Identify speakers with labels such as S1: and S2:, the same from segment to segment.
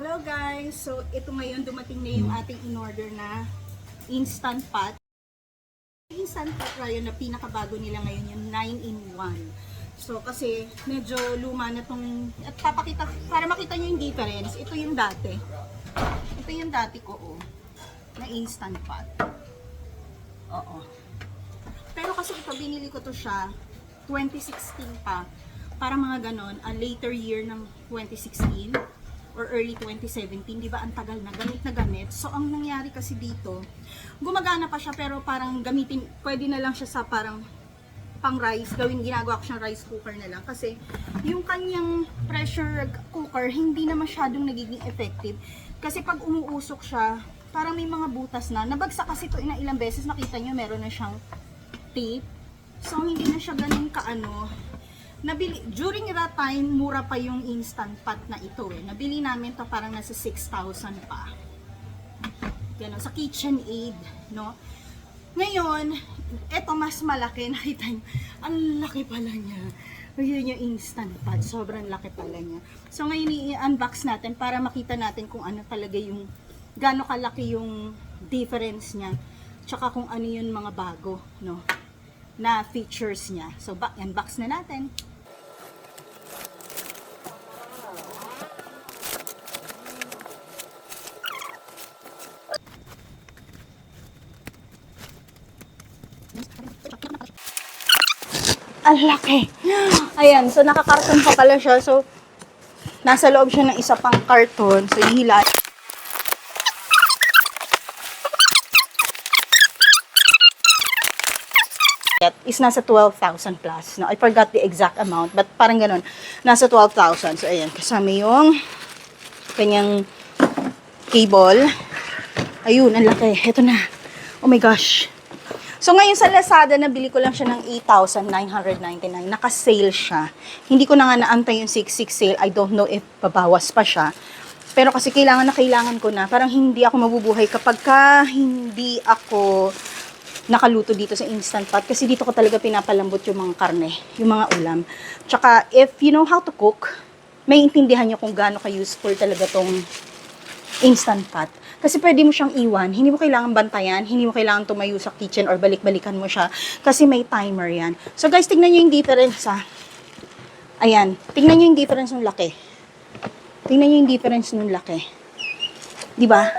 S1: Hello guys! So, ito ngayon dumating na yung ating in-order na Instant Pot. Instant Pot Ryan na pinakabago nila ngayon yung 9-in-1. So, kasi medyo luma na tong, at papakita, para makita nyo yung difference, ito yung dati. Ito yung dati ko, na Instant Pot. Oo. Pero kasi ito, binili ko to siya, 2016 pa. Para mga ganon, a later year ng 2016 or early 2017, di ba ang tagal na, gamit na gamit. So, ang nangyari kasi dito, gumagana pa siya pero parang gamitin, pwede na lang siya sa parang pang rice, ginagawa ko siyang rice cooker na lang. Kasi yung kanyang pressure cooker, hindi na masyadong nagiging effective. Kasi pag umuusok siya, parang may mga butas na. Nabagsak kasi ito ilang beses, nakita nyo, meron na siyang tape. So, hindi na siya ganun kaano. Nabili, during that time, mura pa yung Instant Pot na ito eh. Nabili namin to parang nasa 6,000 pa. Yan, sa KitchenAid, no? Ngayon, eto mas malaki, nakita nyo, ang laki pala niya. Yun yung Instant Pot, sobrang laki pala niya. So ngayon i-unbox natin para makita natin kung ano talaga yung, gaano kalaki yung difference niya. Tsaka kung ano yung mga bago, no? Na features niya. So, unbox na natin. Ang laki. Ayan, so nakakarton pa pala siya. So, nasa loob siya ng isa pang karton. So, ihila. Is nasa 12,000 plus. No, I forgot the exact amount, but parang ganun. Nasa 12,000. So, ayan, kasama yung kanyang cable. Ayun, ang laki. Ito na. Oh my gosh. So, ngayon sa Lazada, nabili ko lang siya ng 8,999. Naka-sale siya. Hindi ko na nga naantay yung 6/6 sale. I don't know if babawas pa siya. Pero kasi kailangan ko na. Parang hindi ako mabubuhay kapag hindi ako nakaluto dito sa Instant Pot. Kasi dito ko talaga pinapalambot yung mga karne, yung mga ulam. Tsaka, if you know how to cook, may intindihan nyo kung gaano ka-useful talaga tong Instant Pot. Kasi pwede mo siyang iwan, hindi mo kailangan bantayan, hindi mo kailangan tumayo sa kitchen or balik-balikan mo siya. Kasi may timer yan. So guys, tignan nyo yung difference ha. Ayan, tignan nyo yung difference ng laki. Tignan nyo yung difference ng laki. Diba?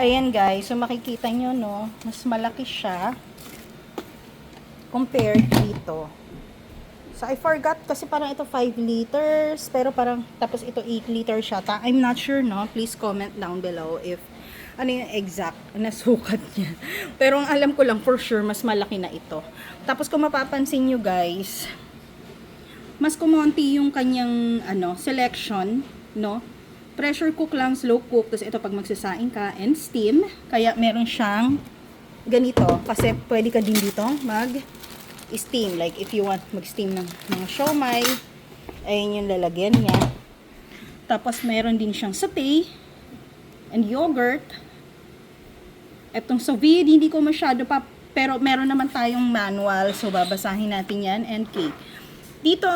S1: Ayan guys, so makikita nyo no, mas malaki siya compared dito. So I forgot kasi parang ito 5 liters, pero parang tapos ito 8 liters siya. I'm not sure no, please comment down below if ano yung exact na sukat niya. Pero ang alam ko lang for sure, mas malaki na ito. Tapos kung mapapansin nyo guys, mas kumonti yung kanyang selection, no? Pressure cook lang, slow cook, tapos ito pag magsasaing ka, and steam. Kaya meron siyang ganito, kasi pwede ka din dito mag-steam. Like if you want mag-steam ng mga siomai, ayun yung lalagyan niya. Tapos meron din siyang sauté and yogurt. Etong sous vide, hindi ko masyado pa, pero meron naman tayong manual, so babasahin natin yan, and cake. Dito,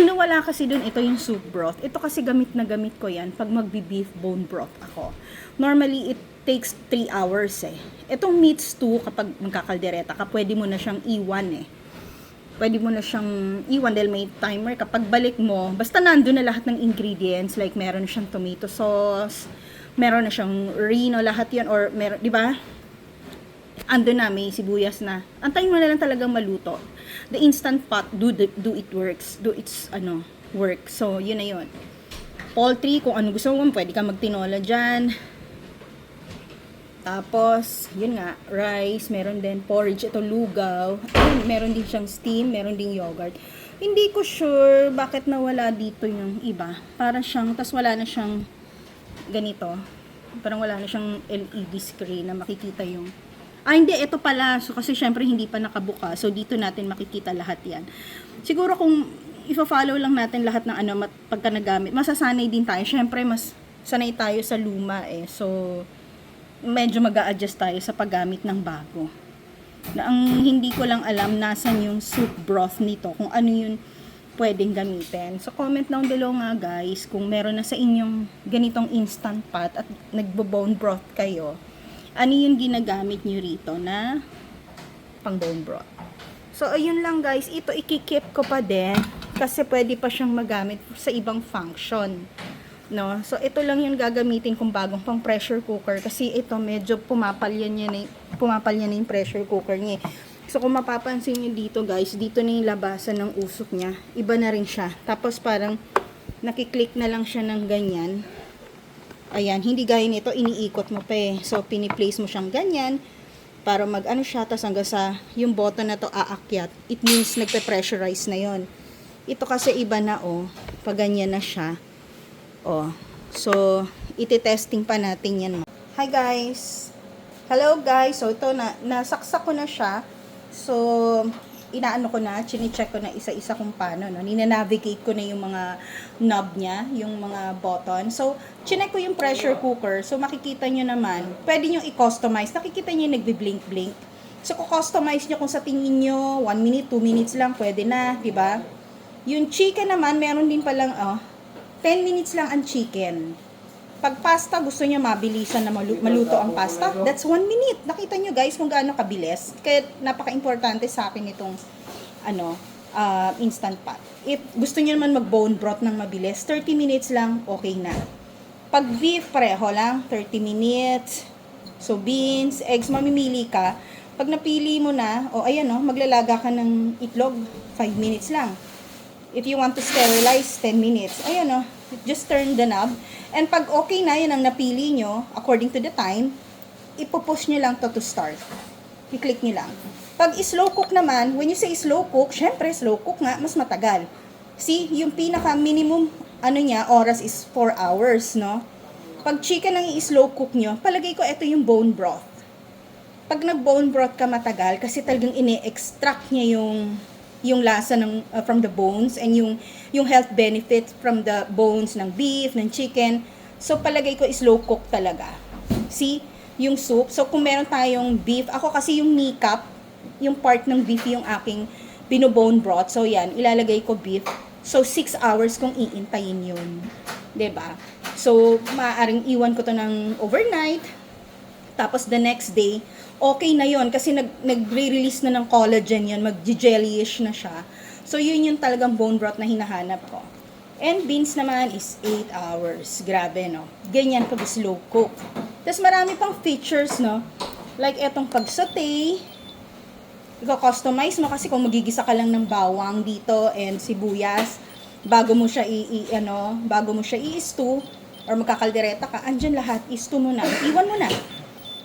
S1: nawala kasi dun, ito yung soup broth. Ito kasi gamit na gamit ko yan pag magbi-beef bone broth ako. Normally, it takes 3 hours eh. Itong meat stew, kapag magkakaldereta ka, pwede mo na siyang iwan eh. Pwede mo na siyang iwan dahil may timer. Kapag balik mo, basta nandun na lahat ng ingredients, like meron na siyang tomato sauce, meron na siyang reno, lahat yan, or meron, di ba? Ando na, may sibuyas na. Antayin mo na lang talagang maluto. The Instant Pot, do it works. Do its, work. So, yun na yun. Poultry, kung ano gusto mo, pwede ka magtinola dyan. Tapos, yun nga, rice, meron din porridge, ito lugaw. Ayun, meron din siyang steam, meron din yogurt. Hindi ko sure bakit nawala dito yung iba. Para siyang, tas wala na siyang ganito. Parang wala na siyang LED screen na makikita yung... hindi, ito pala. So, kasi syempre hindi pa nakabuka. So, dito natin makikita lahat yan. Siguro kung i-follow lang natin lahat ng pagka nagamit, masasanay din tayo. Syempre, mas sanay tayo sa luma eh. So, medyo mag-a-adjust tayo sa paggamit ng bago. Na ang hindi ko lang alam, nasan yung soup broth nito. Kung ano yung pwedeng gamitin. So, comment down below nga guys, kung meron na sa inyong ganitong instant pot at nagbo-bone broth kayo, ano yung ginagamit nyo rito na pang bone broth. So, ayun lang guys. Ito, ikikip ko pa din kasi pwede pa siyang magamit sa ibang function. No? So, ito lang yung gagamitin kong bagong pang pressure cooker kasi ito medyo pumapalyan na yung pressure cooker niya. So, kung mapapansin nyo dito guys, dito na yung labasan ng usok niya. Iba na rin siya. Tapos, parang nakiklik na lang siya ng ganyan. Ayan, hindi gaya nito, iniikot mo pa eh. So, piniplace mo siyang ganyan para mag-ano siya, tapos hanggang sa yung button na to aakyat. It means nagpe-pressurize na yon. Ito kasi iba na pag ganyan na siya. So, iti-testing pa natin yan. Hi guys! Hello guys! So, ito nasaksak ko na siya. So, inaano ko na, chine-check ko na isa-isa kung paano, no? Nina-navigate ko na yung mga knob niya, yung mga button. So, chinek ko yung pressure cooker. So, makikita nyo naman, pwede nyo i-customize. Nakikita nyo yung nagbi-blink-blink. So, kukustomize nyo kung sa tingin nyo, 1 minute, 2 minutes lang, pwede na, diba? Yung chicken naman, meron din palang, 10 minutes lang ang chicken. Pag pasta, gusto nyo mabilisan na maluto ang pasta, that's 1 minute. Nakita nyo guys kung gaano kabilis. Kaya napaka-importante sa akin itong instant pot. If gusto nyo naman mag-bone broth ng mabilis, 30 minutes lang, okay na. Pag beef, pareho lang, 30 minutes. So, beans, eggs, mamimili ka. Pag napili mo na, maglalaga ka ng itlog, 5 minutes lang. If you want to sterilize, 10 minutes. Just turn the knob. And pag okay na, yun ang napili nyo, according to the time, ipupush nyo lang to start. I-click nyo lang. Pag slow cook naman, when you say slow cook, syempre slow cook nga, mas matagal. See, yung pinaka-minimum oras is 4 hours, no? Pag chicken ang i-slow cook nyo, palagay ko ito yung bone broth. Pag nag-bone broth ka matagal, kasi talagang ini-extract niya yung lasa from the bones and yung health benefits from the bones ng beef, ng chicken. So, palagay ko slow cook talaga. See, yung soup. So, kung meron tayong beef, ako kasi yung kneecap, yung part ng beef yung aking binobone broth. So, yan, ilalagay ko beef. So, 6 hours kung iintayin yun. 'Di ba? So, maaaring iwan ko to ng overnight. Tapos, the next day, okay na yon kasi nagre-release na ng collagen yan, mag-jellyish na siya. So, yun yung talagang bone broth na hinahanap ko. And beans naman is 8 hours. Grabe, no? Ganyan pag slow cook. Tapos, marami pang features, no? Like, etong pag-saute. Iko-customize mo kasi kung magigisa ka lang ng bawang dito and sibuyas, bago mo siya i-stew or magkakaldereta ka, andyan lahat, i-stew mo na. Iwan mo na.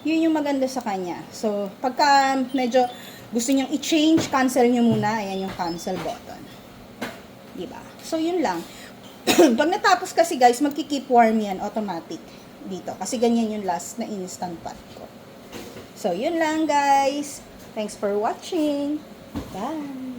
S1: Yun yung maganda sa kanya. So, pagka medyo gusto nyong i-change, cancel nyo muna. Ayan yung cancel button. Diba? So, yun lang. Pag natapos kasi guys, magki-keep warm yan, automatic. Dito. Kasi ganyan yung last na instant pot ko. So, yun lang guys. Thanks for watching. Bye!